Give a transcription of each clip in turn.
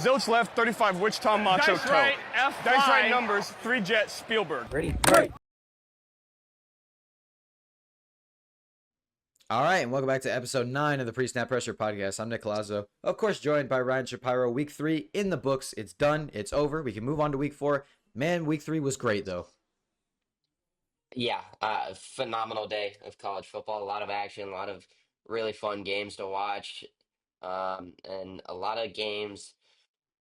Zilch left, 35 Wichita Macho Dice Toe. right, F5. Dice right numbers, 3 Jet Spielberg. Ready? Right. All right, and welcome back to episode 9 of the Pre-Snap Pressure Podcast. I'm Nick Colazzo, of course, joined by Ryan Shapiro. Week 3 in the books. It's done. It's over. We can move on to week 4. Man, week 3 was great, though. Yeah, phenomenal day of college football. A lot of action, a lot of really fun games to watch, and a lot of games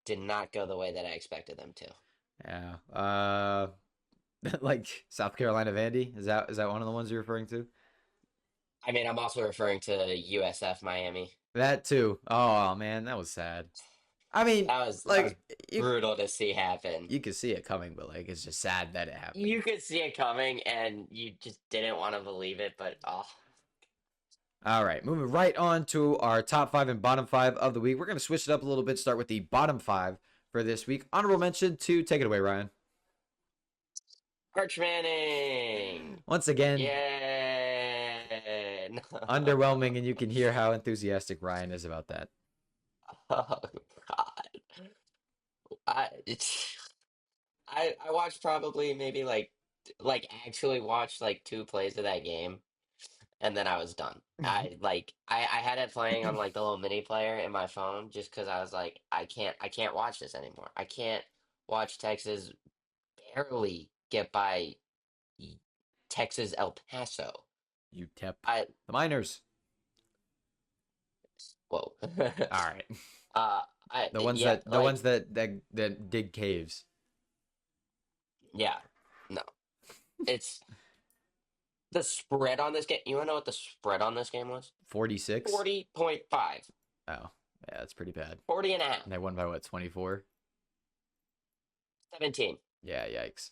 did not go the way that I expected them to. Yeah. Like South Carolina Vandy? Is that one of the ones you're referring to? I mean, I'm also referring to USF Miami. That too. Oh man, that was sad. I mean, That was brutal to see happen. You could see it coming, but like it's just sad that it happened. You could see it coming, and you just didn't want to believe it. But All right, moving right on to our top 5 and bottom 5 of the week. We're going to switch it up a little bit. Start with the bottom 5 for this week. Honorable mention to take it away, Ryan. Arch Manning. Once again, Yeah. underwhelming, and you can hear how enthusiastic Ryan is about that. Oh God. I watched probably maybe like actually watched like 2 plays of that game, and then I was done. I had it playing on like the little mini player in my phone just because I was like I can't watch this anymore. I can't watch Texas barely get by Texas El Paso. UTEP. I The Miners. Whoa. All right. The ones yeah, that dig caves. Yeah, no. It's the spread on this game. You want to know what the spread on this game was? 46. 40.5. Oh, yeah, that's pretty bad. 40 and a half. And they won by what? 24. 17. Yeah, yikes.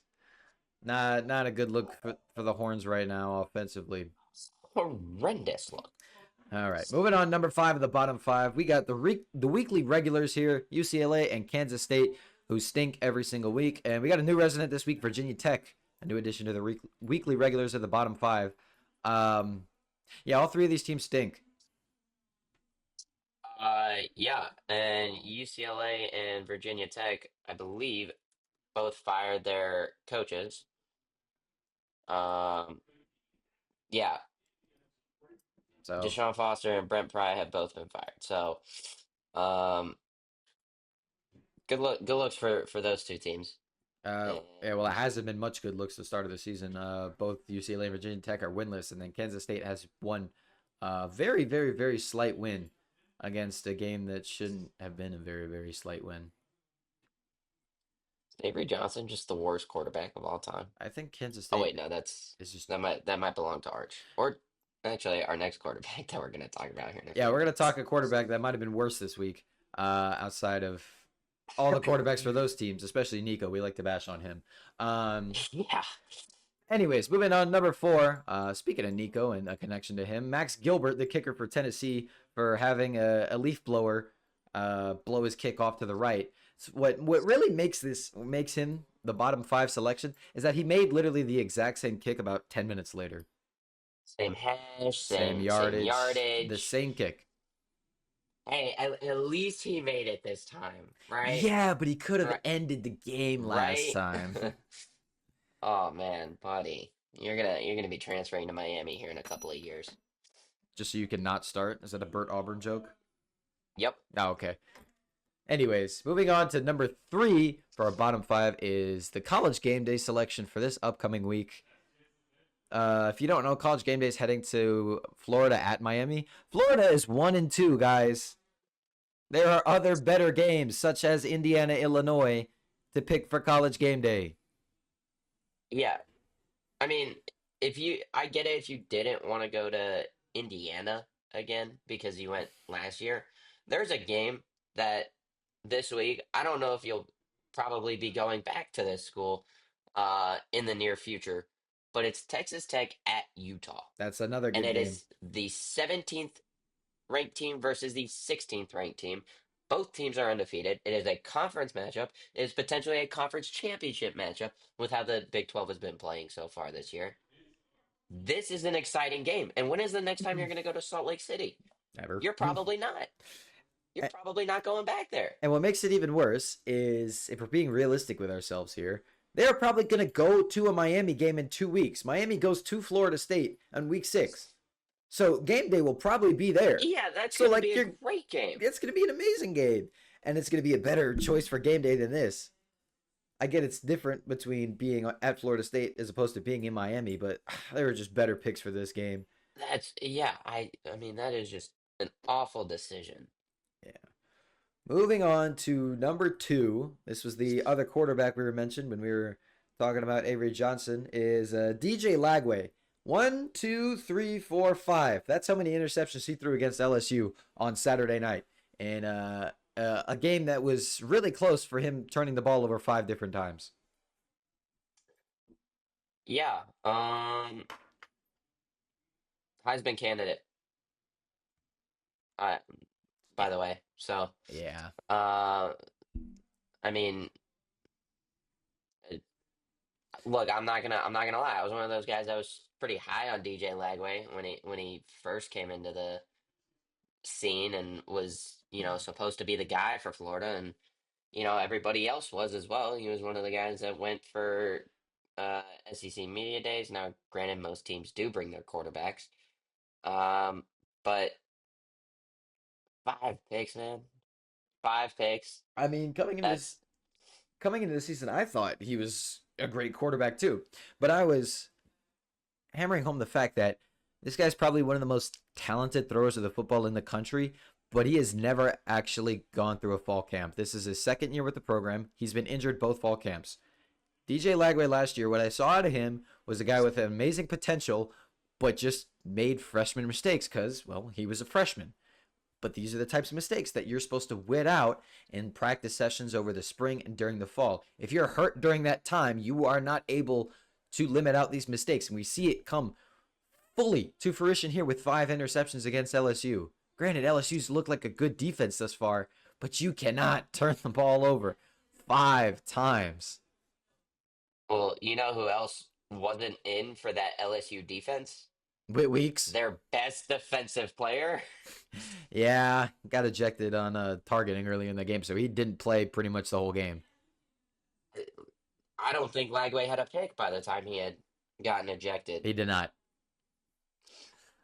Not a good look for the Horns right now offensively. Horrendous look. All right, moving on. Number 5 of the bottom 5. We got the weekly regulars here, UCLA and Kansas State, who stink every single week. And we got a new resident this week, Virginia Tech, a new addition to the weekly regulars of the bottom 5. Yeah, all 3 of these teams stink. Yeah, and UCLA and Virginia Tech, I believe, both fired their coaches. Yeah. So Deshaun Foster and Brent Pry have both been fired. So, good looks for those 2 teams. yeah, well, it hasn't been much good looks to the start of the season. Both UCLA and Virginia Tech are winless, and then Kansas State has won very, very, very slight win against a game that shouldn't have been a very, very slight win. Avery Johnson, just the worst quarterback of all time. I think Kansas State. Oh wait, no, that might belong to Arch, or actually our next quarterback that we're going to talk about here. Yeah, we're going to talk a quarterback that might have been worse this week, outside of all the quarterbacks for those teams, especially Nico. We like to bash on him. Yeah. Anyways, moving on, number 4. Speaking of Nico and a connection to him, Max Gilbert, the kicker for Tennessee, for having a leaf blower blow his kick off to the right. So what really makes him the bottom 5 selection is that he made literally the exact same kick about 10 minutes later. Same hash, same yardage, the same kick. Hey, at least he made it this time, right? Yeah, but he could have ended the game last time. Oh man, buddy, you're gonna be transferring to Miami here in a couple of years. Just so you can not start? Is that a Burt Auburn joke? Yep. Oh, okay. Anyways, moving on to number 3 for our bottom 5 is the College Game Day selection for this upcoming week. If you don't know, College Game Day is heading to Florida at Miami. Florida is 1-2, guys. There are other better games, such as Indiana, Illinois, to pick for College Game Day. Yeah, I mean, I get it if you didn't want to go to Indiana again because you went last year. There's a game that this week, I don't know if you'll probably be going back to this school in the near future, but it's Texas Tech at Utah. That's another good game. And it game. is the 17th ranked team versus the 16th ranked team. Both teams are undefeated. It is a conference matchup. It is potentially a conference championship matchup with how the Big 12 has been playing so far this year. This is an exciting game. And when is the next time you're going to go to Salt Lake City? Never. You're probably not. you're probably not going back there. And what makes it even worse is, if we're being realistic with ourselves here, they're probably going to go to a Miami game in 2 weeks. Miami goes to Florida State on week 6. So game day will probably be there. Yeah, that's So, going to like, be a great game. It's going to be an amazing game. And it's going to be a better choice for game day than this. I get it's different between being at Florida State as opposed to being in Miami, but there were just better picks for this game. I mean, that is just an awful decision. Yeah. Moving on to number 2. This was the other quarterback we were mentioned when we were talking about Avery Johnson, is DJ Lagway. 1, 2, 3, 4, 5. That's how many interceptions he threw against LSU on Saturday night. And a game that was really close for him turning the ball over 5 different times. Yeah. Heisman candidate. By the way, so Yeah. I mean, look, I'm not gonna lie. I was one of those guys that was pretty high on DJ Lagway when he first came into the scene and was supposed to be the guy for Florida, and everybody else was as well. He was one of the guys that went for SEC media days. Now, granted, most teams do bring their quarterbacks, but 5 picks, man, 5 picks. I mean, coming into this season, I thought he was a great quarterback too. But I was hammering home the fact that this guy's probably one of the most talented throwers of the football in the country, but he has never actually gone through a fall camp. This is his second year with the program. He's been injured both fall camps. DJ Lagway last year, what I saw out of him was a guy with amazing potential, but just made freshman mistakes because, well, he was a freshman. But these are the types of mistakes that you're supposed to wit out in practice sessions over the spring and during the fall. If you're hurt during that time, you are not able to limit out these mistakes. And we see it come fully to fruition here with 5 interceptions against LSU. Granted, LSU's looked like a good defense thus far, but you cannot turn the ball over 5 times. Well, you know who else wasn't in for that LSU defense? Whit Weeks. Their best defensive player. Yeah, got ejected on targeting early in the game, so he didn't play pretty much the whole game. I don't think Lagway had a pick by the time he had gotten ejected. He did not.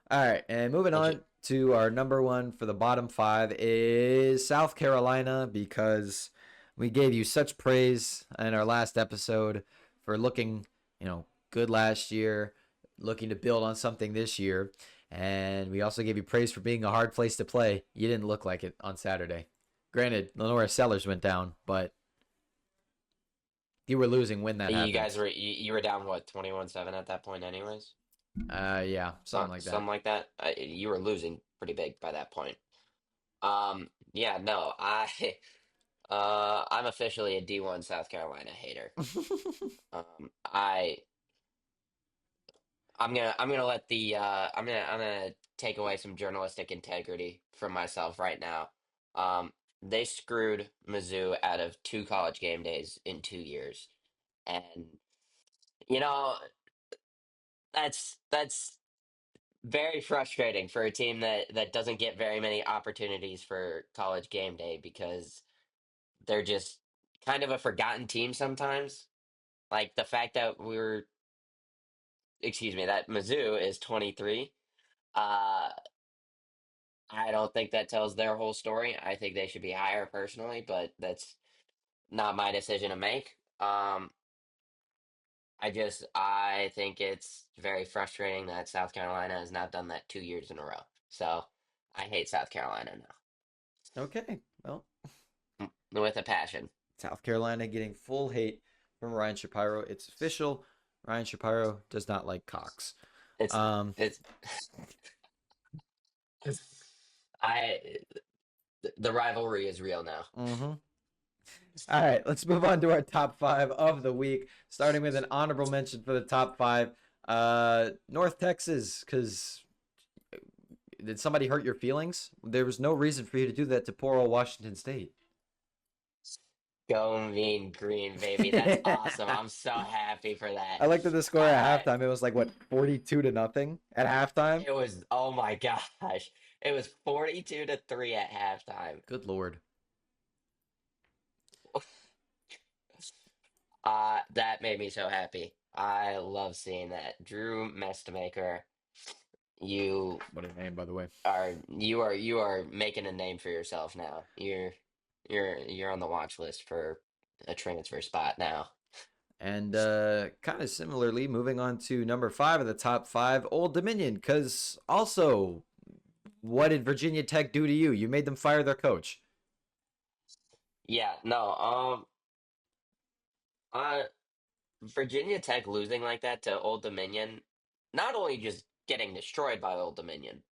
All right, and moving on to our number 1 for the bottom 5 is South Carolina, because we gave you such praise in our last episode for looking, good last year, looking to build on something this year. And we also gave you praise for being a hard place to play. You didn't look like it on Saturday. Granted, Lenora Sellers went down, but you were losing when that happened. You guys were you were down what 21-7 at that point, anyways. Yeah, something like that. Something like that. You were losing pretty big by that point. Yeah, no, I'm officially a D1 South Carolina hater. I'm gonna let the I'm gonna take away some journalistic integrity from myself right now. They screwed Mizzou out of 2 college game days in 2 years, and that's very frustrating for a team that doesn't get very many opportunities for college game day because they're just kind of a forgotten team sometimes. Like the fact that that Mizzou is 23. I don't think that tells their whole story. I think they should be higher personally, but that's not my decision to make. I think it's very frustrating that South Carolina has not done that 2 years in a row. So I hate South Carolina now. Okay, well, With a passion. South Carolina getting full hate from Ryan Shapiro. It's official. Ryan Shapiro does not like cocks. It's the rivalry is real now. Mm-hmm. All right, let's move on to our top 5 of the week, starting with an honorable mention for the top 5. North Texas, because did somebody hurt your feelings? There was no reason for you to do that to poor old Washington State. Go Mean Green, baby. That's awesome. I'm so happy for that. I looked at the score at halftime. It was like, what, 42-0 at halftime? It was, oh my gosh. It was 42-3 at halftime. Good lord. That made me so happy. I love seeing that. Drew Mestamaker, you What a name, by the way. you are making a name for yourself now. You're on the watch list for a transfer spot now. And kind of similarly, moving on to number 5 of the top 5, Old Dominion. Because also, what did Virginia Tech do to you? You made them fire their coach. Yeah, no, uh, Virginia Tech losing like that to Old Dominion, not only just getting destroyed by Old Dominion,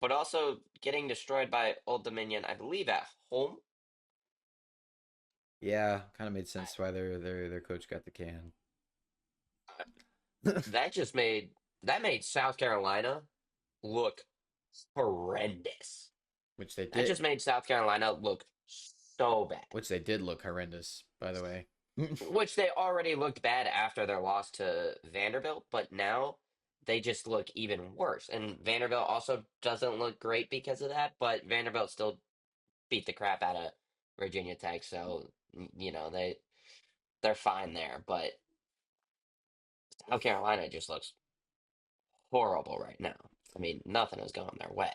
but also getting destroyed by Old Dominion, I believe at home. Yeah, kind of made sense why their coach got the can. That just made South Carolina look horrendous. Which they That did. just made South Carolina look so bad. Which they did look horrendous, by the way. Which they already looked bad after their loss to Vanderbilt, but now they just look even worse. And Vanderbilt also doesn't look great because of that, but Vanderbilt still beat the crap out of Virginia Tech, so they're fine there. But South Carolina just looks horrible right now. I mean, nothing is going their way.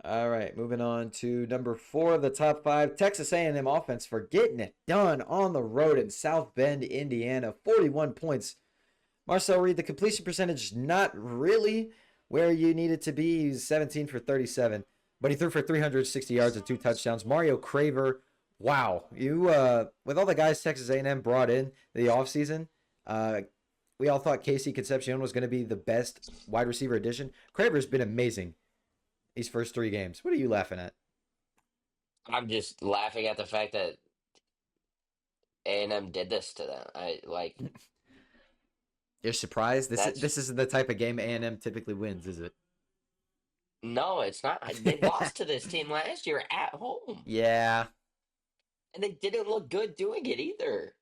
All right, moving on to number 4 of the top 5, Texas A&M offense for getting it done on the road in South Bend, Indiana, 41 points. Marcel Reed, the completion percentage not really where you need it to be. He's 17 for 37, but he threw for 360 yards and 2 touchdowns. Mario Craver, wow, you with all the guys Texas A&M brought in the offseason, we all thought Casey Concepcion was going to be the best wide receiver addition. Craver's been amazing these first 3 games. What are you laughing at? I'm just laughing at the fact that A&M did this to them. I like You're surprised? This that's this isn't the type of game A&M typically wins, is it? no, it's not. They lost to this team last year at home, Yeah, and they didn't look good doing it either.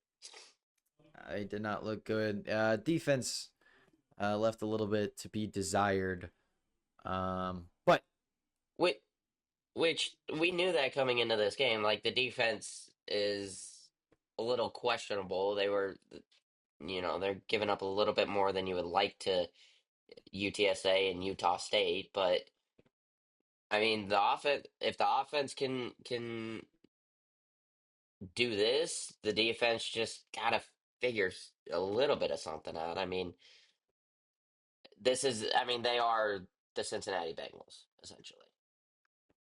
I did not look good. Defense left a little bit to be desired. But Which, which we knew that coming into this game. Like the defense is a little questionable. They're giving up a little bit more than you would like to UTSA and Utah State, but I mean the offense. If the offense can do this, the defense just gotta figure a little bit of something out. I mean, they are the Cincinnati Bengals essentially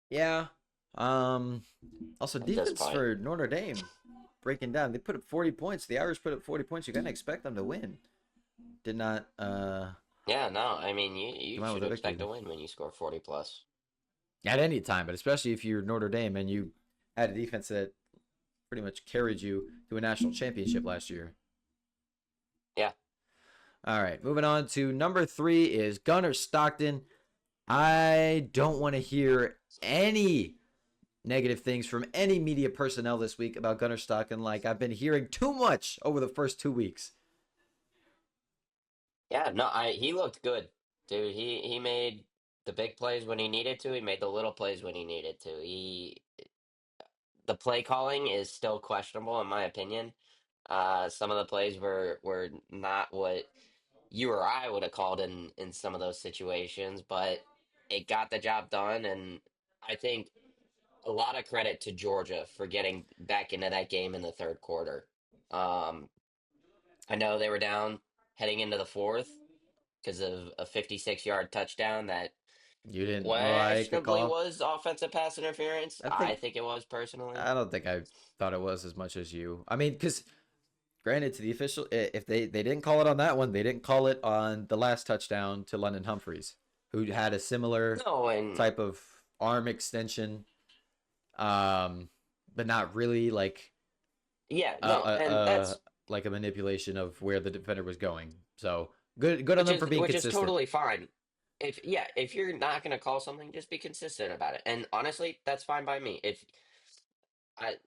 yeah, um, also at this defense point. for Notre Dame breaking down. They put up 40 points. The Irish put up 40 points. You're gonna expect them to win. Did not Yeah, no, I mean you come out with should a victory expect to win when you score 40 plus. at any time, but especially if you're Notre Dame and you had a defense that pretty much carried you to a national championship last year. Yeah. All right, moving on to number 3 is Gunnar Stockton. I don't want to hear any negative things from any media personnel this week about Gunnar Stockton. Like I've been hearing too much over the first 2 weeks. Yeah, no, he looked good. Dude, he made the big plays when he needed to. He made the little plays when he needed to. The play calling is still questionable in my opinion. Some of the plays were not what you or I would have called in some of those situations, but it got the job done, and I think a lot of credit to Georgia for getting back into that game in the third quarter. Um, I know they were down heading into the fourth because of a 56-yard touchdown that You didn't like the questionably call? was offensive pass interference. I I think think it was personally. I don't think I thought it was as much as you. I mean, because granted, to the official, if they didn't call it on that one, they didn't call it on the last touchdown to London Humphreys, who had a similar No, and type of arm extension, but not really yeah, uh, no, uh, and uh that's like a manipulation of where the defender was going. So good on them for being which is consistent. totally fine. If you're not gonna call something, just be consistent about it. And honestly, that's fine by me. If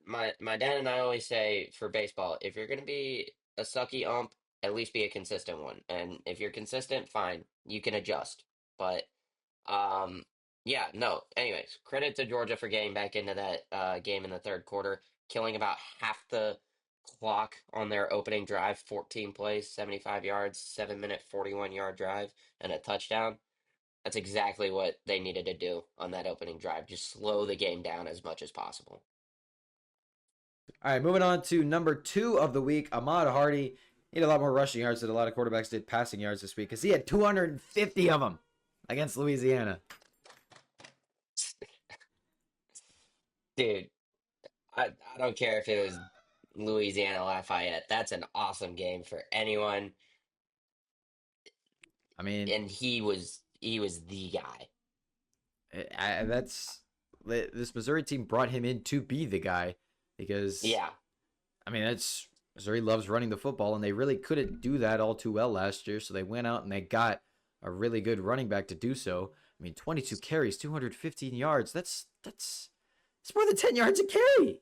my dad and I always say for baseball, if you're gonna be a sucky ump, at least be a consistent one. And if you're consistent, fine, you can adjust. But um, Yeah, no. Anyways, credit to Georgia for getting back into that game in the third quarter, killing about half the clock on their opening drive, 14 plays, 75 yards, 7-minute, 41-yard drive, and a touchdown. That's exactly what they needed to do on that opening drive. Just slow the game down as much as possible. All right, moving on to number 2 of the week, Ahmad Hardy. He had a lot more rushing yards than a lot of quarterbacks did passing yards this week because he had 250 of them against Louisiana. Dude, I don't care if it was Louisiana Lafayette. That's an awesome game for anyone, I mean, and he was the guy. that's this Missouri team brought him in to be the guy because Yeah. I mean that's Missouri loves running the football and they really couldn't do that all too well last year, so they went out and they got a really good running back to do so. I mean, 22 carries, 215 yards. That's it's more than 10 yards a carry.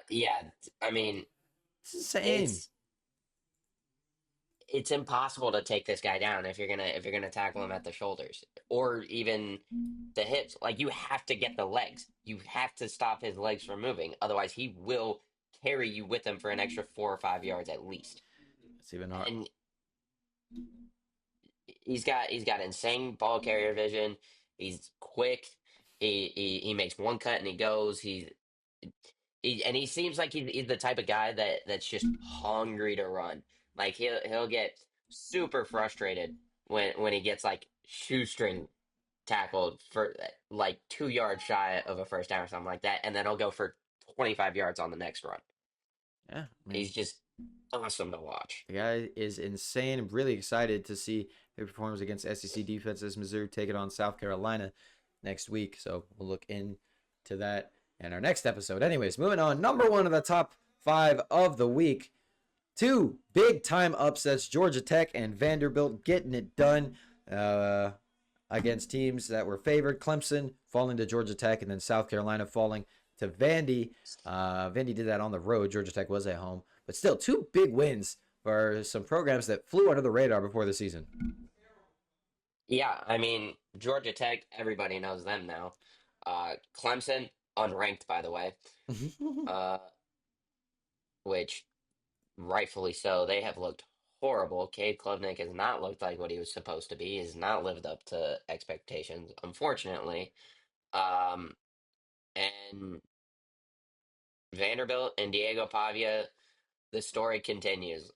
Yeah, I mean, It's insane. it's it's impossible to take this guy down if you're gonna tackle him at the shoulders or even the hips. Like you have to get the legs. You have to stop his legs from moving. Otherwise, he will carry you with him for an extra 4 or 5 yards at least. It's even hard. And he's got insane ball carrier vision. He's quick. He makes one cut and he goes. And he seems like he's the type of guy that's just hungry to run. Like he'll get super frustrated when he gets like shoestring tackled for like 2 yards shy of a first down or something like that, and then he'll go for 25 yards on the next run. Yeah, I mean, He's just awesome to watch. the guy is insane. I'm really excited to see how he performs against SEC defenses. Missouri taking on South Carolina next week, so we'll look into that in our next episode. Anyways, moving on. Number 1 of the top 5 of the week. 2 big time upsets: Georgia Tech and Vanderbilt getting it done against teams that were favored. Clemson falling to Georgia Tech, and then South Carolina falling to Vandy. Vandy did that on the road. Georgia Tech was at home. But still, 2 big wins for some programs that flew under the radar before the season. Yeah, I mean Georgia Tech, everybody knows them now. Clemson, unranked by the way, uh, which rightfully so. They have looked horrible. Cade Klubnik has not looked like what he was supposed to be. He has not lived up to expectations, unfortunately. Um, and Vanderbilt and Diego Pavia, the story continues.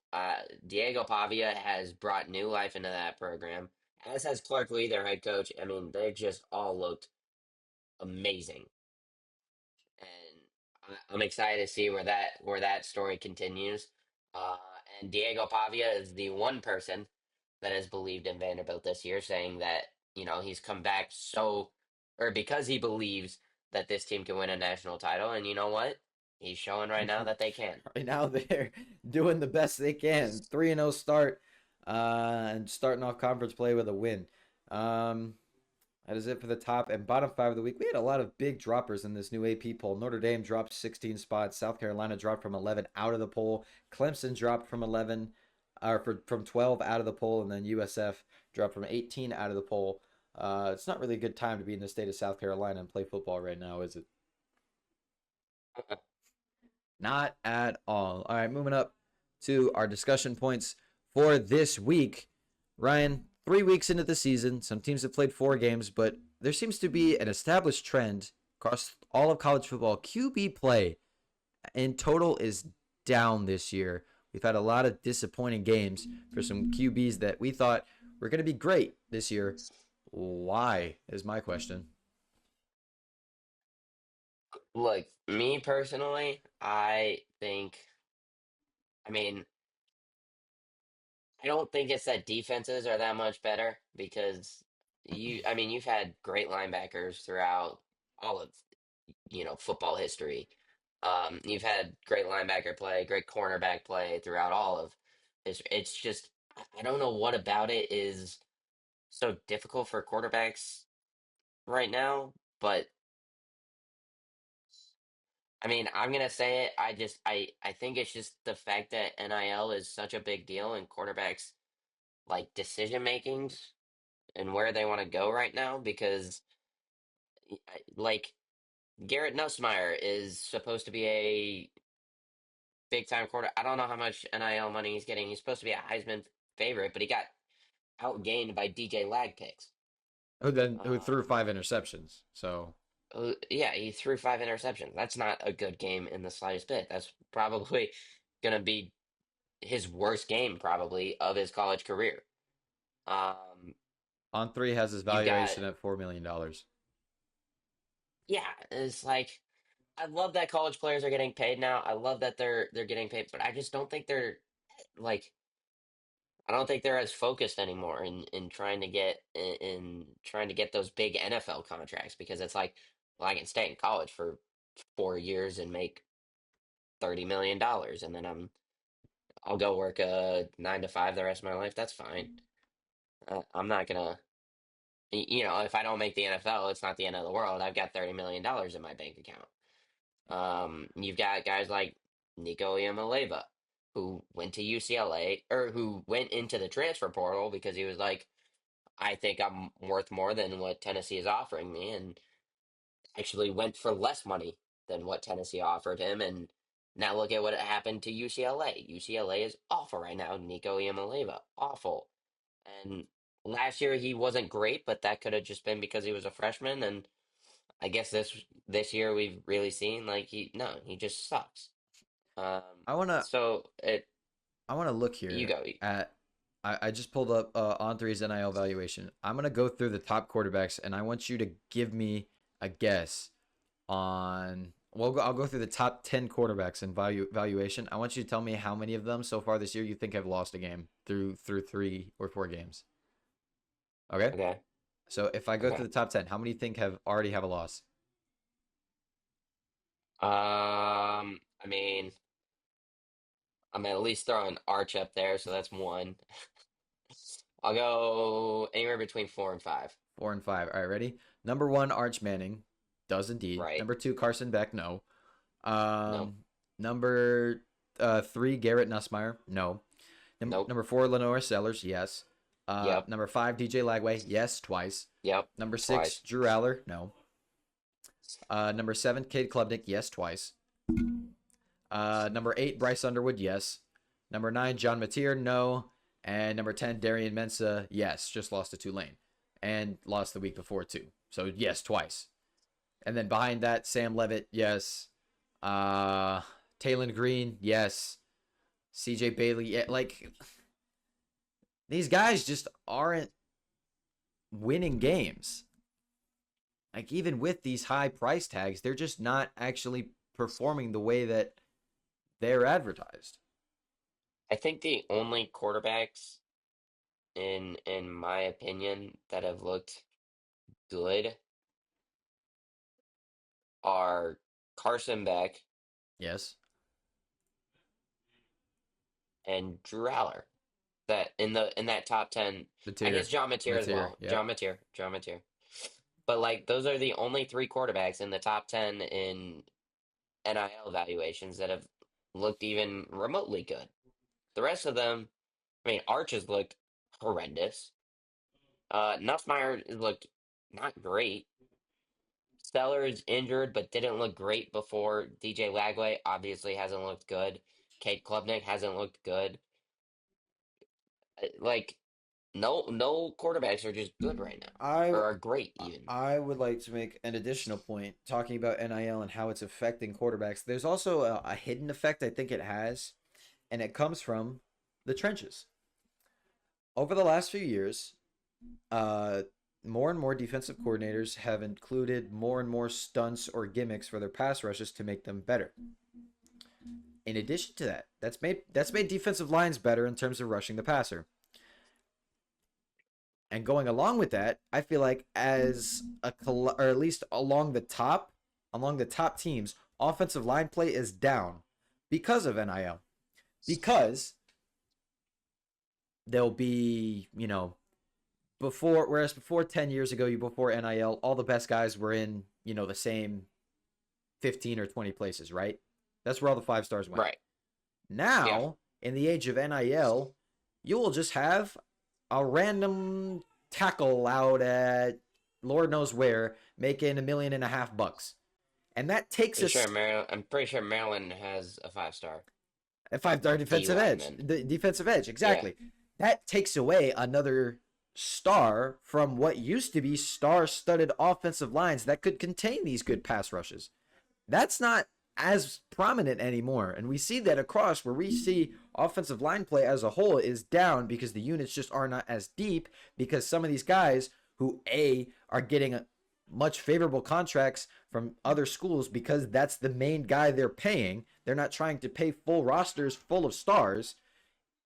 Diego Pavia has brought new life into that program, as has Clark Lee, their head coach. I mean, they've just all looked amazing, and I'm excited to see where that story continues. Uh, and Diego Pavia is the one person that has believed in Vanderbilt this year, saying that he's come back or because he believes that this team can win a national title, and you know what? He's showing right now that they can. Right now, they're doing the best they can. 3-0 start and starting off conference play with a win. Um, That is it for the top and bottom 5 of the week. We had a lot of big droppers in this new AP poll. Notre Dame dropped 16 spots. South Carolina dropped from 11 out of the poll. Clemson dropped from 11 or from 12 out of the poll, and then USF dropped from 18 out of the poll. It's not really a good time to be in the state of South Carolina and play football right now, is it? Not at all. All right, moving up to our discussion points for this week. Ryan, 3 weeks into the season, some teams have played 4 games, but there seems to be an established trend across all of college football. QB play in total is down this year. We've had a lot of disappointing games for some QBs that we thought were going to be great this year. Why is my question. Look, me personally, I mean, I don't think it's that defenses are that much better because I mean, you've had great linebackers throughout all of, football history. You've had great linebacker play, great cornerback play throughout all of this. It's just, I don't know what about it is so difficult for quarterbacks right now, but I mean, I'm gonna say it. I think it's just the fact that NIL is such a big deal and quarterbacks like decision makings and where they want to go right now because, like, Garrett Nussmeier is supposed to be a big time quarter. I don't know how much NIL money he's getting. He's supposed to be a Heisman favorite, but he got outgained by DJ Lag picks. Who threw Um, 5 interceptions. So yeah, he threw 5 interceptions. That's not a good game in the slightest bit. That's probably gonna be his worst game probably of his college career. Um, On3 has his you've got valuation at $4 million. yeah, it's like I love that college players are getting paid now. I love that they're getting paid, but I just don't think they're like I don't think they're as focused anymore in trying to get in trying to get those big NFL contracts because it's like, well, I can stay in college for 4 years and make $30 million, and then I'll go work a 9 to 5 the rest of my life. That's fine. I'm not gonna, if I don't make the NFL, it's not the end of the world. I've got $30 million in my bank account. You've got guys like Nico Iamaleava, who went to UCLA or who went into the transfer portal because he was like, I think I'm worth more than what Tennessee is offering me, and actually went for less money than what Tennessee offered him. And now look at what happened to UCLA. UCLA is awful right now. Nico Iamaleava, awful. And last year he wasn't great, but that could have just been because he was a freshman. And I guess this year we've really seen like he just sucks. Um, I wanna so it I wanna look you here go. at I just pulled up On3's NIL valuation. I'm gonna go through the top quarterbacks, and I want you to give me a guess on. Well, I'll go through the top 10 quarterbacks in valuation. I want you to tell me how many of them so far this year you think have lost a game through 3 or 4 games. Okay. Okay. So if I go Okay. through the top 10, how many you think have already have a loss? I mean, I'm at least throwing Arch up there, so that's one. I'll go anywhere between 4 and 5. 4 and 5. All right, ready? Number one, Arch Manning does indeed. Right. Number two, Carson Beck, no. Nope. Number three, Garrett Nussmeier, no. Nope. Number four, Lenore Sellers, yes. Yep. Number five, DJ Lagway, yes, twice. Yep. Number six, Twice. Drew Aller, no. Number seven, Cade Klubnik, yes, twice. Number eight, Bryce Underwood, yes. Number nine, John Mateer, no. And number 10, Darian Mensah, yes, just lost to Tulane. And lost the week before, too. So, yes, twice. And then behind that, Sam Levitt, yes. Taylon Green, yes. CJ Bailey, yeah. Like, these guys just aren't winning games. Like, even with these high price tags, they're just not actually performing the way that they're advertised. I think the only quarterbacks in my opinion that have looked good are Carson Beck Yes. and Drew Aller. That in that top 10, I guess Mateer. John Mateer as Mateer, well. yep. John Mateer. But like those are the only three quarterbacks in the top 10 in NIL evaluations that have looked even remotely good. The rest of them, I mean, Arch has looked horrendous. Nussmeier has looked not great. Steller's injured but didn't look great before. DJ Lagway obviously hasn't looked good. Kate Klubnik hasn't looked good. Like no quarterbacks are just good right now I or are great even. I would like to make an additional point talking about NIL and how it's affecting quarterbacks. There's also a hidden effect I think it has, and it comes from the trenches. Over the last few years, more and more defensive coordinators have included more and more stunts or gimmicks for their pass rushes to make them better. In addition to that, that's made defensive lines better in terms of rushing the passer. And going along with that, I feel like or at least along the top teams, offensive line play is down because of NIL. Because there'll be, before 10 years ago, before NIL, all the best guys were in, the same 15 or 20 places, right? That's where all the 5 stars went. Right. Now, in the age of NIL, you will just have a random tackle out at Lord knows where, making $1.5 million bucks. And that takes us I'm pretty sure Maryland has a 5-star a 5-star D defensive edge. lineman. The defensive edge, Yeah, exactly. That takes away another star from what used to be star-studded offensive lines that could contain these good pass rushes. That's not as prominent anymore. And we see that across where we see offensive line play as a whole is down because the units just are not as deep because some of these guys who are getting much favorable contracts from other schools because that's the main guy they're paying. They're not trying to pay full rosters full of stars.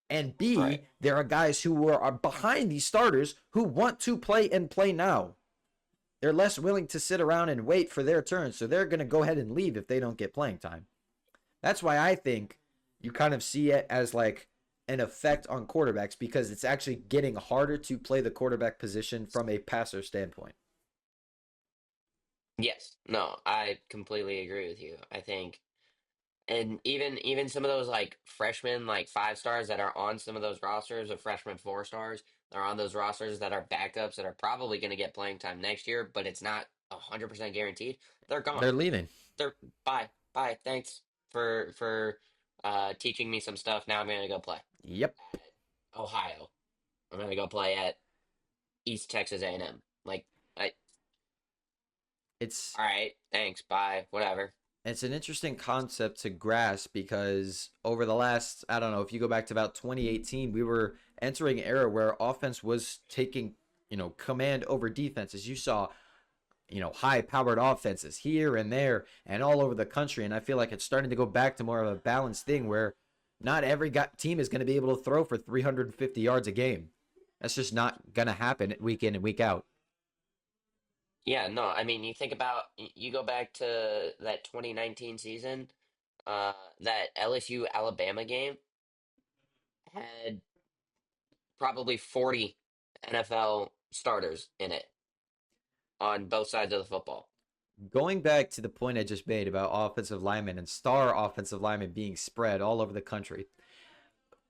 And B, right. there are guys who are behind these starters who want to play and play now. They're less willing to sit around and wait for their turn, so they're going to go ahead and leave if they don't get playing time. That's why I think you kind of see it as like an effect on quarterbacks because it's actually getting harder to play the quarterback position from a passer standpoint. Yes. No, I completely agree with you. I think, and even some of those like freshmen, like 5-stars that are on some of those rosters, or freshman 4-stars, they're on those rosters that are backups that are probably going to get playing time next year, but it's not 100% guaranteed. They're gone. They're leaving. They're bye. Thanks for teaching me some stuff. Now I'm gonna go play Yep. at Ohio. I'm gonna go play at East Texas A&M. Like, I It's all right. Thanks. Bye. Whatever. it's an interesting concept to grasp because over the last, I don't know, if you go back to about 2018, we were entering an era where offense was taking, command over defenses. You saw, high-powered offenses here and there and all over the country. And I feel like it's starting to go back to more of a balanced thing where not every team is going to be able to throw for 350 yards a game. That's just not going to happen week in and week out. Yeah. No. I mean, you go back to that 2019 season. That LSU Alabama game had probably 40 NFL starters in it on both sides of the football. Going back to the point I just made about offensive linemen and star offensive linemen being spread all over the country,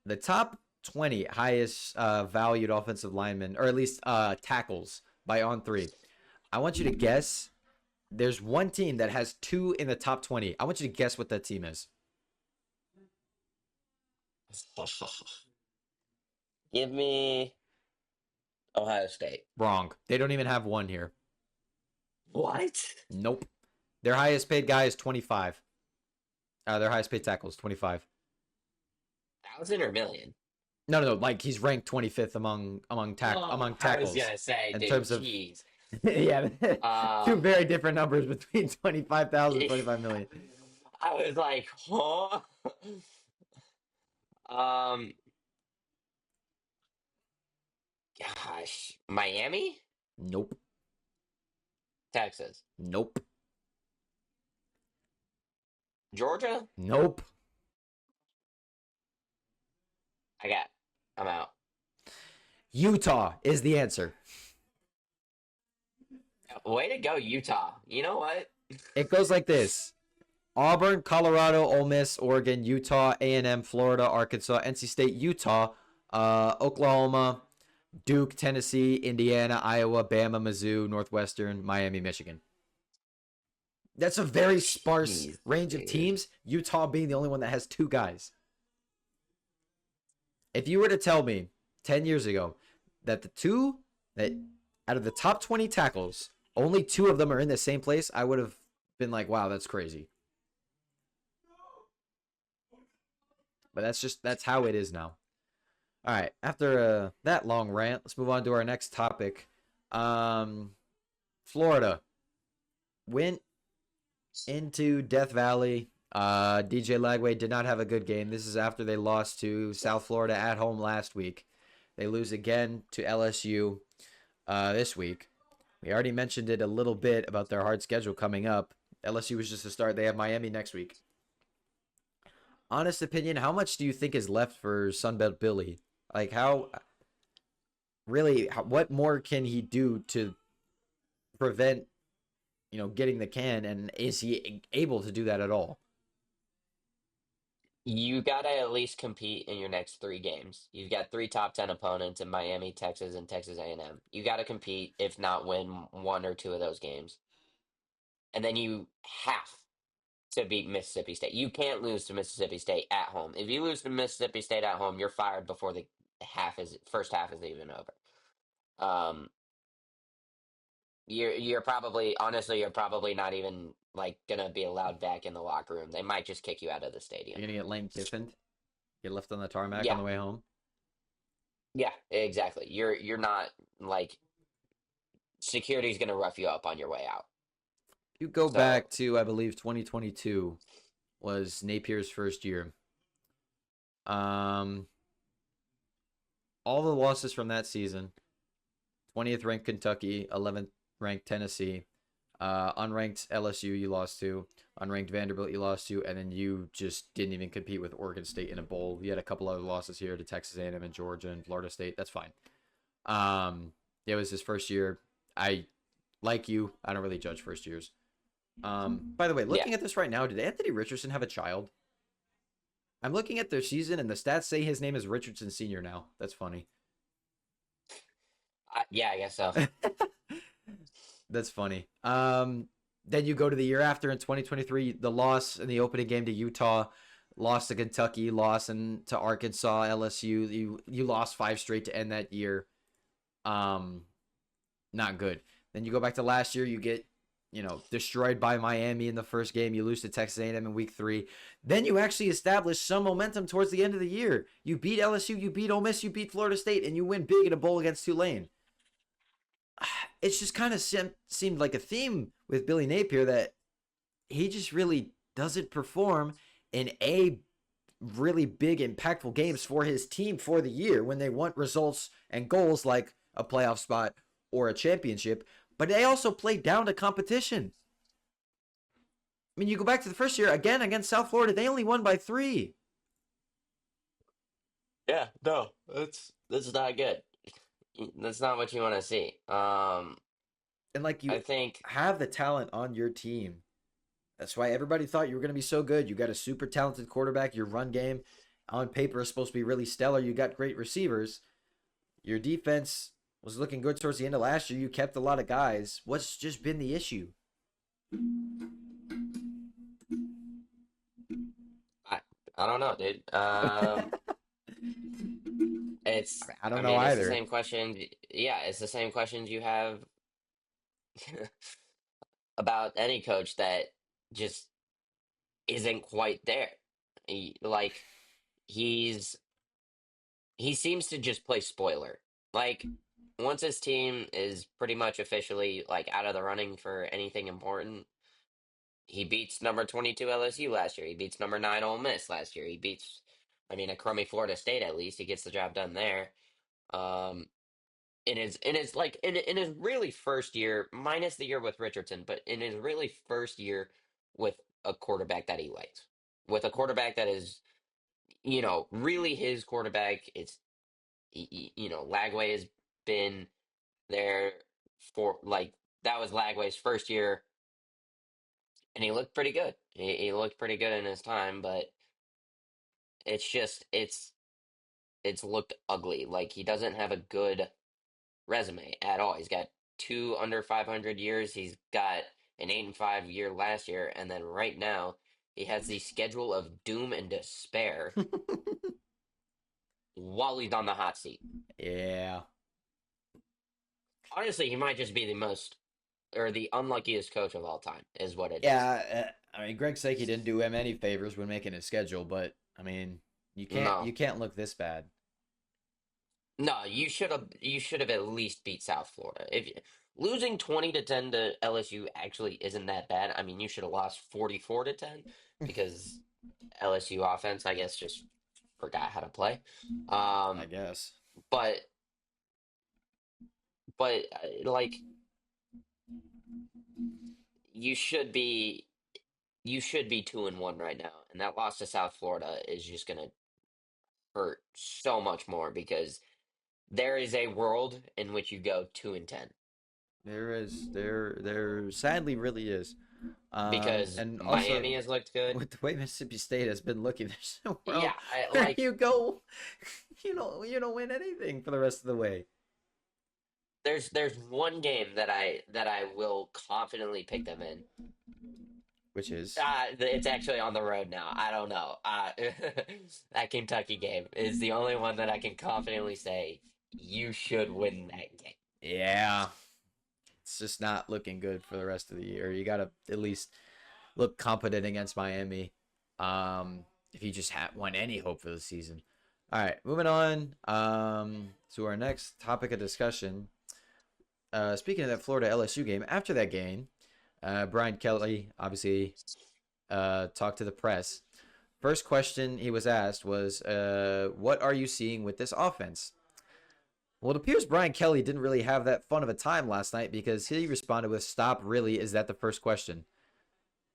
the top 20 highest valued offensive linemen, or at least tackles by On3, I want you to guess. There's one team that has 2 in the top 20. I want you to guess what that team is. Give me Ohio State. Wrong. They don't even have 1 here. What? Nope. Their highest paid guy is 25. Their highest paid tackle is 25. 1,000 or million? No. Like he's ranked 25th among tackles. I was gonna say, in dude, terms of jeez. yeah, two Uh, very different numbers between 25,000 and 25 million. I was like, huh? Um, gosh, Miami, Nope. Texas, Nope. Georgia. Nope. I'm out. Utah is the answer. Way to go, Utah. You know what? It goes like this: Auburn, Colorado, Ole Miss, Oregon, Utah, A&M, Florida, Arkansas, NC State, Utah, Oklahoma, Duke, Tennessee, Indiana, Iowa, Bama, Mizzou, Northwestern, Miami, Michigan. That's a very sparse Jeez, range of dude. teams, Utah being the only one that has 2 guys. If you were to tell me 10 years ago that out of the top 20 tackles, only 2 of them are in the same place, I would have been like, wow, that's crazy. But that's how it is now. All right, after that long rant, let's move on to our next topic. Florida went into Death Valley. DJ Lagway did not have a good game. This is after they lost to South Florida at home last week. They lose again to LSU this week. We already mentioned it a little bit about their hard schedule coming up. LSU was just a start. They have Miami next week. Honest opinion, how much do you think is left for Sunbelt Billy? Like, what more can he do to prevent, getting the can, and is he able to do that at all? You gotta at least compete in your next three games. You've got three top 10 opponents in Miami, Texas, and Texas A&M. You gotta compete, if not win one or two of those games, and then you have to beat Mississippi State. You can't lose to Mississippi State at home. If you lose to Mississippi State at home, you're fired before the first half is even over. Um, you're probably honestly you're probably not even like gonna be allowed back in the locker room. They might just kick you out of the stadium. You're gonna get Lane Kiffin, get left on the tarmac on Yeah, the way home. yeah, exactly. You're not like security's gonna rough you up on your way out. You go So back to, I believe, 2022 was Napier's first year. Um, all the losses from that season: 20th ranked Kentucky, 11th ranked Tennessee, unranked LSU you lost to, unranked Vanderbilt you lost to, and then you just didn't even compete with Oregon State in a bowl. You had a couple other losses here to Texas A&M and Georgia and Florida State. That's fine. It was his first year. I like you. I don't really judge first years. By the way, yeah, looking at this right now, did Anthony Richardson have a child? I'm looking at their season, and the stats say his name is Richardson Senior now. That's funny. yeah, I guess so. That's funny. Then you go to the year after in 2023, the loss in the opening game to Utah, loss to Kentucky, loss to Arkansas, LSU. You lost 5 straight to end that year. Not good. Then you go back to last year, you get destroyed by Miami in the first game. You lose to Texas A&M in week 3. Then you actually establish some momentum towards the end of the year. You beat LSU, you beat Ole Miss, you beat Florida State, and you win big in a bowl against Tulane. It's just kind of seemed like a theme with Billy Napier that he just really doesn't perform in a really big, impactful games for his team for the year when they want results and goals like a playoff spot or a championship. But they also play down to competition. I mean, you go back to the first year, again, against South Florida, they only won by 3. Yeah, no, that's not good. That's not what you want to see. And like I you think have the talent on your team. That's why everybody thought you were going to be so good. You got a super talented quarterback. Your run game on paper is supposed to be really stellar. You got great receivers. Your defense was looking good towards the end of last year. You kept a lot of guys. What's just been the issue? I I don't know, dude. I don't I know mean, it's the either. same question. Yeah, it's the same questions you have about any coach that just isn't quite there. Like he's he seems to just play spoiler. Like once his team is pretty much officially like out of the running for anything important, he beats number 22 LSU last year. He beats number 9 Ole Miss last year. He beats I mean a crummy Florida State at least. He gets the job done there. Um in his really first year, minus the year with Richardson, but in his really first year with a quarterback that he likes, with a quarterback that is, really his quarterback. It's Lagway has been there for like that was Lagway's first year, and he looked pretty good. He looked pretty good in his time, but it's just it's looked ugly. Like he doesn't have a good resume at all. He's got 2 under 500 years. He's got an 8-5 year last year, and then right now he has the schedule of doom and despair while he's on the hot seat. Yeah. Honestly, he might just be the most or the unluckiest coach of all time, is what it is. Yeah, I mean, Greg Sankey didn't do him any favors when making his schedule, but I mean, No, you can't look this bad. no, you should have at least beat South Florida. If losing 20-10 to LSU actually isn't that bad. I mean, you should have lost 44-10 because LSU offense, I guess, just forgot how to play. I Um, guess. but like you should be you should be 2-1 right now, and that loss to South Florida is just gonna hurt so much more because there is a world in which you go 2-10. There sadly really is. because And also Miami has looked good. with the way Mississippi State has been looking, there's no Yeah, world where like you go, you don't win anything for the rest of the way. there's one game that I will confidently pick them in. Which is It's actually on the road now. I don't know. That Kentucky game is the only one that I can confidently say you should win that game. yeah, it's just not looking good for the rest of the year. You got to at least look competent against Miami. If you just want any hope for the season. All right, moving on to our next topic of discussion. Speaking of that Florida LSU game, after that game, Brian Kelly obviously talked to the press. First question he was asked was, "What are you seeing with this offense?" Well, it appears Brian Kelly didn't really have that fun of a time last night because he responded with, "Stop, really? Is that the first question?"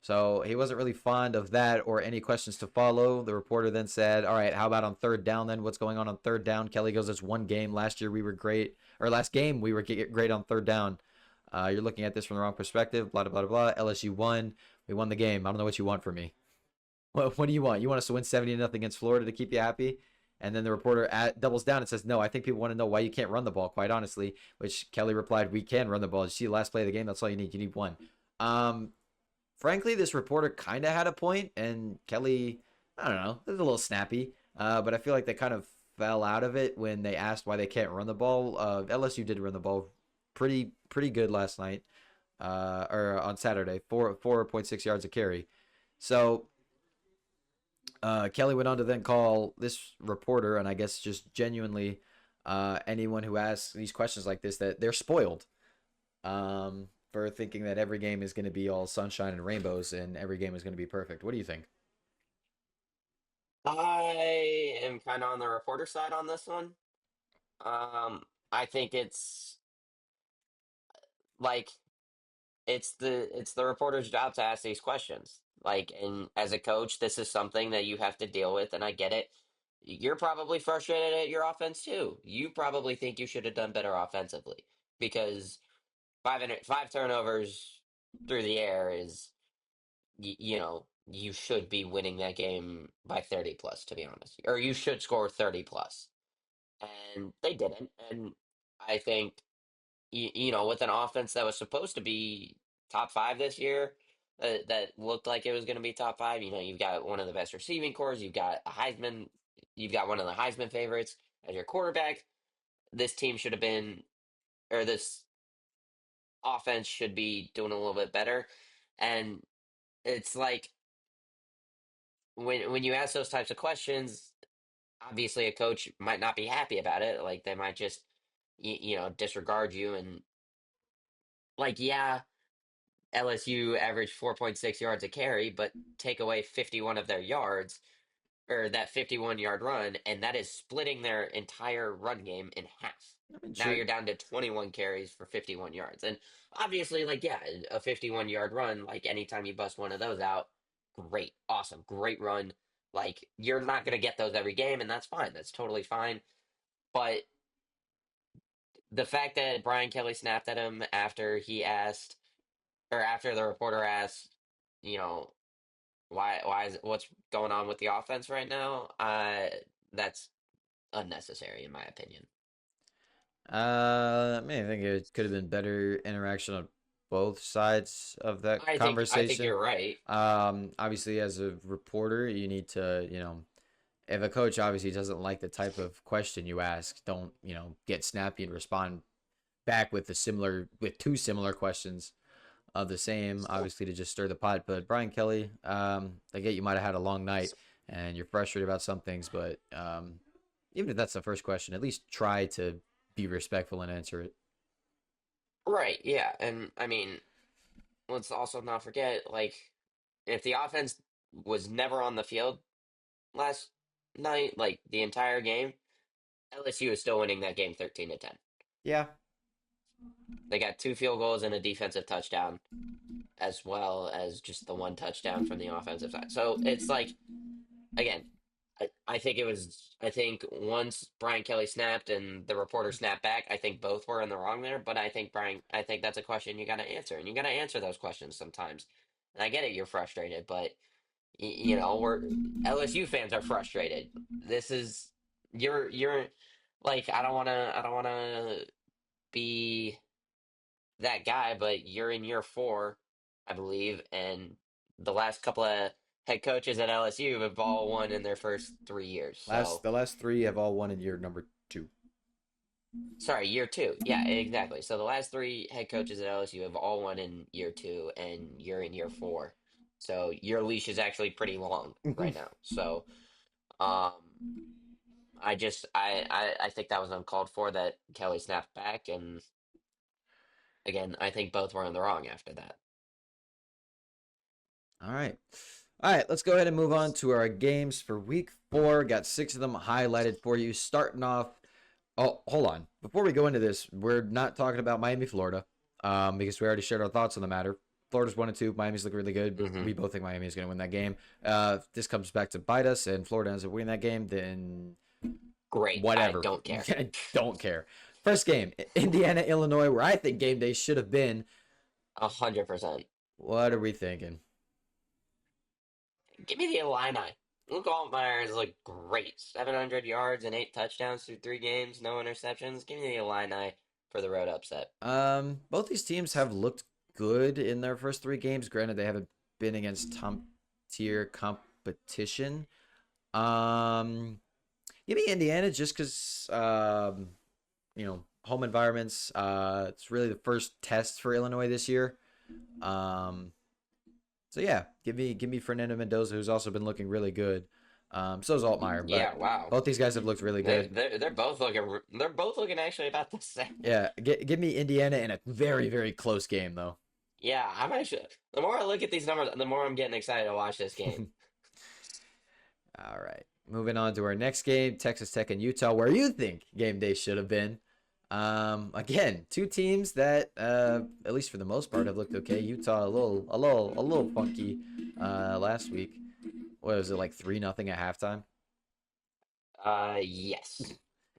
So he wasn't really fond of that or any questions to follow. The reporter then said, "All right, how about on third down then? What's going on third down?" Kelly goes, "It's one game. Last year we were great, or last game we were great on third down. You're looking at this from the wrong perspective. Blah blah blah blah. LSU won. We won the game. I don't know what you want from me. What do you want? You want us to win 70-0 against Florida to keep you happy?" And then the reporter doubles down and says, "No, I think people want to know why you can't run the ball, quite honestly." Which Kelly replied, "We can run the ball. You see the last play of the game? That's all you need. You need one." Frankly, this reporter kind of had a point, and Kelly, I don't know, it was a little snappy. But I feel like they kind of fell out of it when they asked why they can't run the ball. LSU did run the ball pretty good last night, or on Saturday, 4.6 yards a carry. So Kelly went on to then call this reporter, and I guess just genuinely anyone who asks these questions like this, that they're spoiled for thinking that every game is going to be all sunshine and rainbows and every game is going to be perfect. What do you think? I am kind of on the reporter side on this one. I think it's like it's the reporter's job to ask these questions. Like, and as a coach, this is something that you have to deal with, and I get it. You're probably frustrated at your offense too. You probably think you should have done better offensively because five turnovers through the air is you know you should be winning that game by 30 plus, to be honest, or you should score 30 plus, and they didn't. And I think with an offense that was supposed to be top five this year, that looked like it was going to be top five. You've got one of the best receiving cores. You've got one of the Heisman favorites as your quarterback. This team should have been, or this offense should be doing a little bit better. And it's like when you ask those types of questions, obviously a coach might not be happy about it. Like they might just disregard you and like yeah, LSU averaged 4.6 yards a carry, but take away 51 of their yards, or that 51-yard run, and that is splitting their entire run game in half. I mean, Now sure. you're down to 21 carries for 51 yards. And obviously, like, yeah, a 51-yard run, like, anytime you bust one of those out, great, awesome, great run. Like, you're not going to get those every game, and that's fine. That's totally fine. But the fact that Brian Kelly snapped at him after he asked, or after the reporter asked, you know, why is what's going on with the offense right now? That's unnecessary in my opinion. I mean, I think it could have been better interaction on both sides of that I think conversation. you're right. Obviously, as a reporter, you need to, if a coach obviously doesn't like the type of question you ask, don't, get snappy and respond back with two similar questions of the same, obviously to just stir the pot. But Brian Kelly, I get you might have had a long night and you're frustrated about some things, but even if that's the first question, at least try to be respectful and answer it. Right, yeah. And I mean, let's also not forget, like, if the offense was never on the field last night, like the entire game, LSU is still winning that game 13-10. Yeah. They got two field goals and a defensive touchdown, as well as just the one touchdown from the offensive side. So it's like, again, I think once Brian Kelly snapped and the reporter snapped back, I think both were in the wrong there. But I think that's a question you got to answer, and you got to answer those questions sometimes. And I get it, you're frustrated, but we're LSU fans are frustrated. This is you're like I don't want to be that guy, but you're in year 4, I believe, and the last couple of head coaches at LSU have all won in their first 3 years. So The last three have all won in year number 2. sorry, year 2. Yeah, exactly. So the last 3 head coaches at LSU have all won in year 2, and you're in year 4. So your leash is actually pretty long right now. So um, I think that was uncalled for that Kelly snapped back, and again, I think both were in the wrong after that. All right. All right, let's go ahead and move on to our games for week 4. Got 6 of them highlighted for you. Starting off, oh, hold on. Before we go into this, we're not talking about Miami, Florida, because we already shared our thoughts on the matter. Florida's 1-2. Miami's looking really good. Hmm. We both think Miami is going to win that game. If this comes back to bite us and Florida ends up winning that game, then Great. I whatever. don't care. I don't care. First game, Indiana, Illinois, where I think game day should have been. 100%. What are we thinking? Give me the Illini. Luke Altmaier has looked great. 700 yards and 8 touchdowns through 3 games, no interceptions. Give me the Illini for the road upset. Both these teams have looked good in their first 3 games. Granted, they haven't been against top tier competition. Give me Indiana just because, home environments. It's really the first test for Illinois this year. So yeah, give me Fernando Mendoza, who's also been looking really good. So is Altmaier, but Yeah, wow. both these guys have looked really good. They're both looking actually about the same. Yeah, give me Indiana in a very, very close game though. Yeah, I'm actually. The more I look at these numbers, the more I'm getting excited to watch this game. All right, moving on to our next game, Texas Tech and Utah, where you think game day should have been. Again, 2 teams that, at least for the most part, have looked okay. Utah a little funky last week. What was it, like 3-0 at halftime? Yes,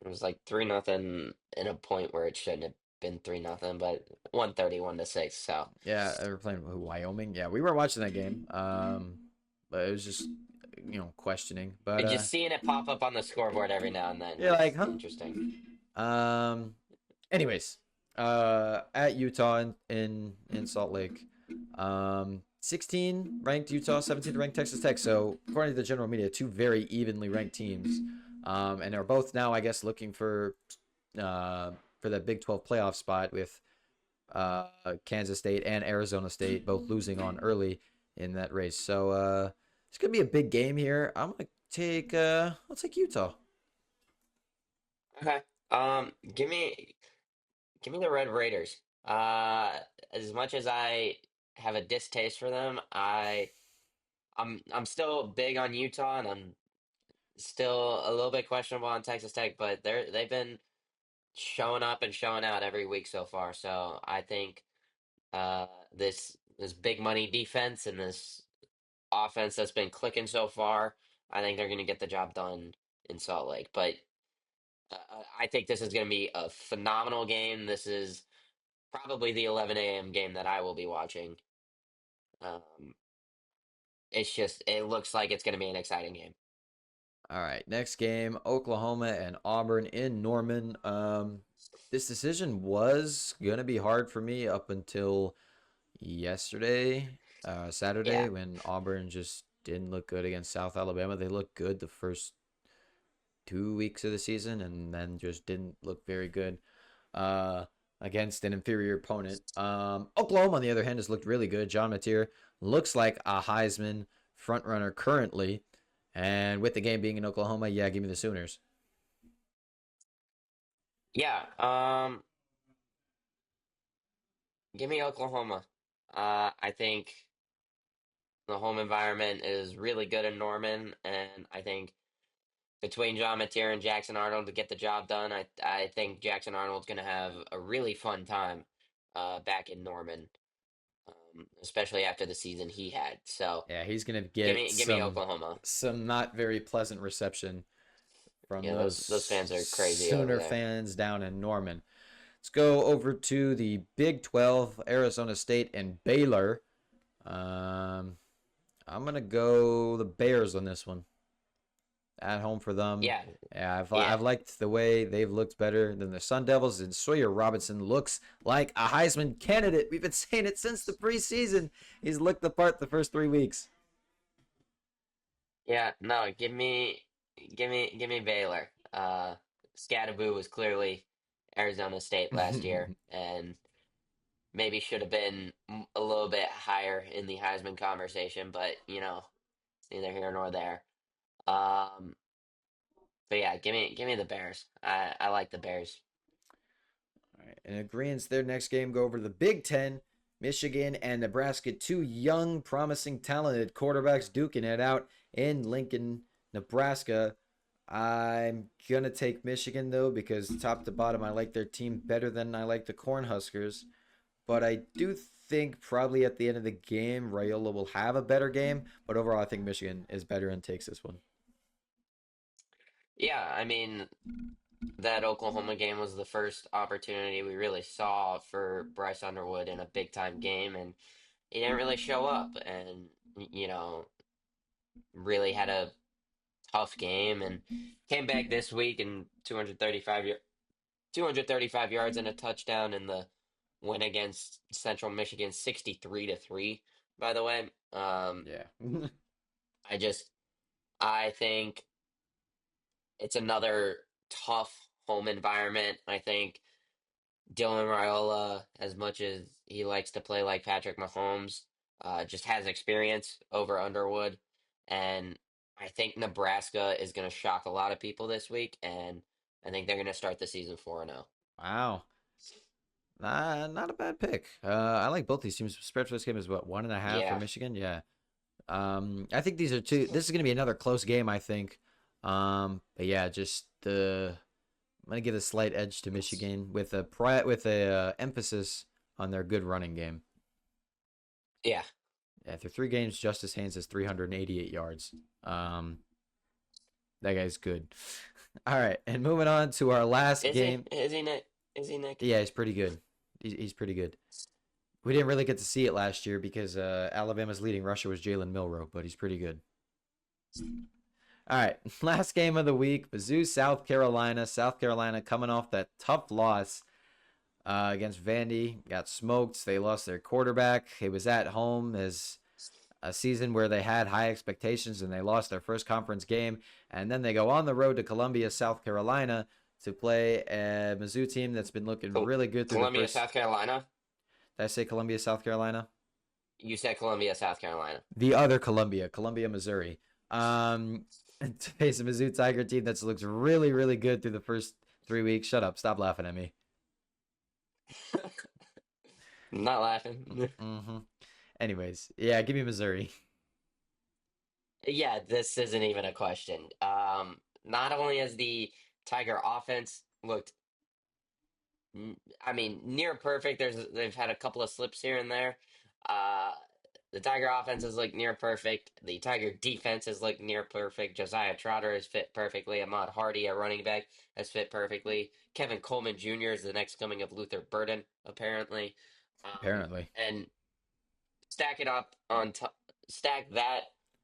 it was like 3-0 in a point where it shouldn't have been 3-0, but 131-6. So Yeah, they were playing Wyoming. Yeah, we were watching that game. But it was just questioning. But just seeing it pop up on the scoreboard every now and then. You're like, huh? Interesting. Anyways, at Utah in Salt Lake, 16 ranked Utah, 17 ranked Texas Tech. So according to the general media, 2 very evenly ranked teams, and they're both now, I guess, looking for that Big 12 playoff spot with Kansas State and Arizona State both losing on early in that race. So it's gonna be a big game here. I'm gonna take I'll take Utah. Okay. Give me the Red Raiders. As much as I have a distaste for them, I'm still big on Utah, and I'm still a little bit questionable on Texas Tech, but they've been showing up and showing out every week so far. So I think this big money defense and this offense that's been clicking so far, I think they're going to get the job done in Salt Lake. But I think this is going to be a phenomenal game. This is probably the 11 a.m. game that I will be watching. Um, it looks like it's going to be an exciting game. All right, next game, Oklahoma and Auburn in Norman. This decision was gonna be hard for me up until yesterday, Saturday, Yeah. when Auburn just didn't look good against South Alabama. They looked good the first 2 weeks of the season, and then just didn't look very good against an inferior opponent. Oklahoma, on the other hand, has looked really good. John Mateer looks like a Heisman frontrunner currently. And with the game being in Oklahoma, yeah, give me the Sooners. Yeah. Give me Oklahoma. I think the home environment is really good in Norman, and I think between John Mateer and Jackson Arnold to get the job done, I think Jackson Arnold's going to have a really fun time back in Norman, especially after the season he had. So Yeah, he's gonna give get me Oklahoma. some not very pleasant reception from Yeah, those those fans are crazy over Sooner there. fans down in Norman. Let's go over to the Big 12, Arizona State and Baylor. Um, I'm gonna go the Bears on this one. At home for them. Yeah, Yeah, yeah, I've liked the way they've looked better than the Sun Devils, and Sawyer Robinson looks like a Heisman candidate. We've been saying it since the preseason. He's looked the part the first 3 weeks. yeah. No, give me Baylor. Scadaboo was clearly Arizona State last year, and maybe should have been a little bit higher in the Heisman conversation, but it's neither here nor there. Um, but yeah, give me the Bears. I like the Bears. All right, in agreement, their next game go over to the Big Ten. Michigan and Nebraska, two young, promising, talented quarterbacks duking it out in Lincoln, Nebraska. I'm gonna take Michigan though because top to bottom, I like their team better than I like the Cornhuskers. But I do think probably at the end of the game, Rayola will have a better game. But overall, I think Michigan is better and takes this one. Yeah, I mean that Oklahoma game was the first opportunity we really saw for Bryce Underwood in a big time game, and he didn't really show up, and really had a tough game, and came back this week and 235 yards and a touchdown in the win against Central Michigan 63-3, by the way. Yeah. I just I think it's another tough home environment. I think Dylan Raiola, as much as he likes to play like Patrick Mahomes, just has experience over Underwood. And I think Nebraska is going to shock a lot of people this week. And I think they're going to start the season 4-0. Wow. Not a bad pick. I like both these teams. Spread for this game is what, 1.5 for Yeah. Michigan? Yeah. I think these are two. This is gonna be another close game, I think. But yeah, just I'm gonna give a slight edge to Michigan with a emphasis on their good running game. Yeah. Yeah, through 3 games, Justice Haynes has 388 yards. That guy's good. All right, and moving on to our last Is he? game. Is he Nick? Is he Nick? Yeah, he's pretty good. He's pretty good. We didn't really get to see it last year because Alabama's leading rusher was Jalen Milrow, but he's pretty good. All right, last game of the week, Mizzou, South Carolina. South Carolina coming off that tough loss against Vandy, got smoked. They lost their quarterback. It was at home as a season where they had high expectations and they lost their first conference game. And then they go on the road to Columbia, South Carolina to play a Mizzou team that's been looking really good through the Columbia, first. South Carolina? Did I say Columbia, South Carolina? You said Columbia, South Carolina. The other Columbia, Missouri. To face a Mizzou Tiger team that looks really, really good through the first 3 weeks. Shut up. Stop laughing at me. I'm not laughing. Mm-hmm. Anyways, yeah, give me Missouri. Yeah, this isn't even a question. Not only has the Tiger offense looked, I mean, near perfect. They've had a couple of slips here and there. Uh, the Tiger offense is like near perfect. The Tiger defense is like near perfect. Josiah Trotter has fit perfectly. Ahmad Hardy, a running back, has fit perfectly. Kevin Coleman Jr. is the next coming of Luther Burden, apparently. Apparently. And stack it up on top, stack that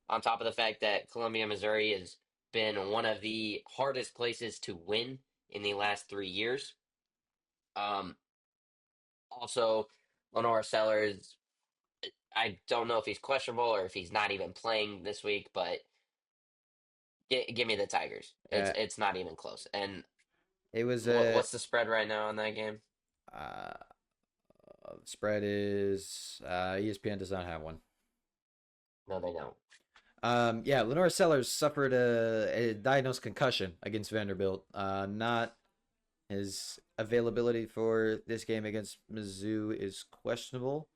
on top of the fact that Columbia, Missouri has been one of the hardest places to win in the last 3 years. Um, Also, Lenore Sellers, I don't know if he's questionable or if he's not even playing this week, but give me the Tigers. Uh, It's not even close. And it was a what's the spread right now on that game? uh, spread is ESPN does not have one. No, they don't. Yeah, Lenore Sellers suffered a diagnosed concussion against Vanderbilt. Not his availability for this game against Mizzou is questionable.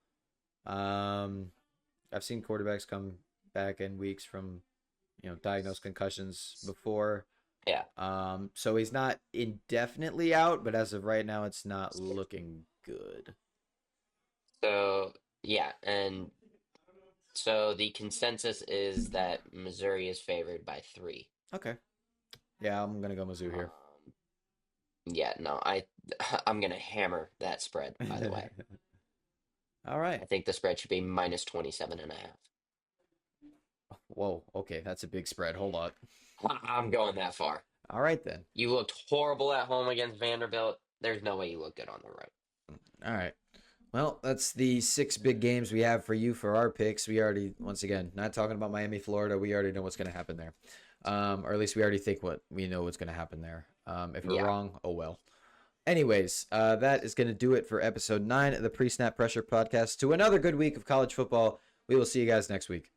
I've seen quarterbacks come back in weeks from diagnosed concussions before. Yeah. So he's not indefinitely out, but as of right now, it's not looking good. So yeah, and so the consensus is that Missouri is favored by 3. Okay. Yeah, I'm gonna go Mizzou here. Yeah, no, I'm gonna hammer that spread, by the way. All I right. think the spread should be minus 27.5. Whoa. Okay, that's a big spread. Hold on. I'm going that far. All right then. You looked horrible at home against Vanderbilt. There's no way you look good on the road. All right. Well, that's the 6 big games we have for you for our picks. We already, once again, not talking about Miami, Florida. We already know what's going to happen there, or at least we already think what we know what's going to happen there. If we're Yeah. wrong, oh well. Anyways, that is going to do it for episode 9 of the Pre-Snap Pressure podcast. To another good week of college football. We will see you guys next week.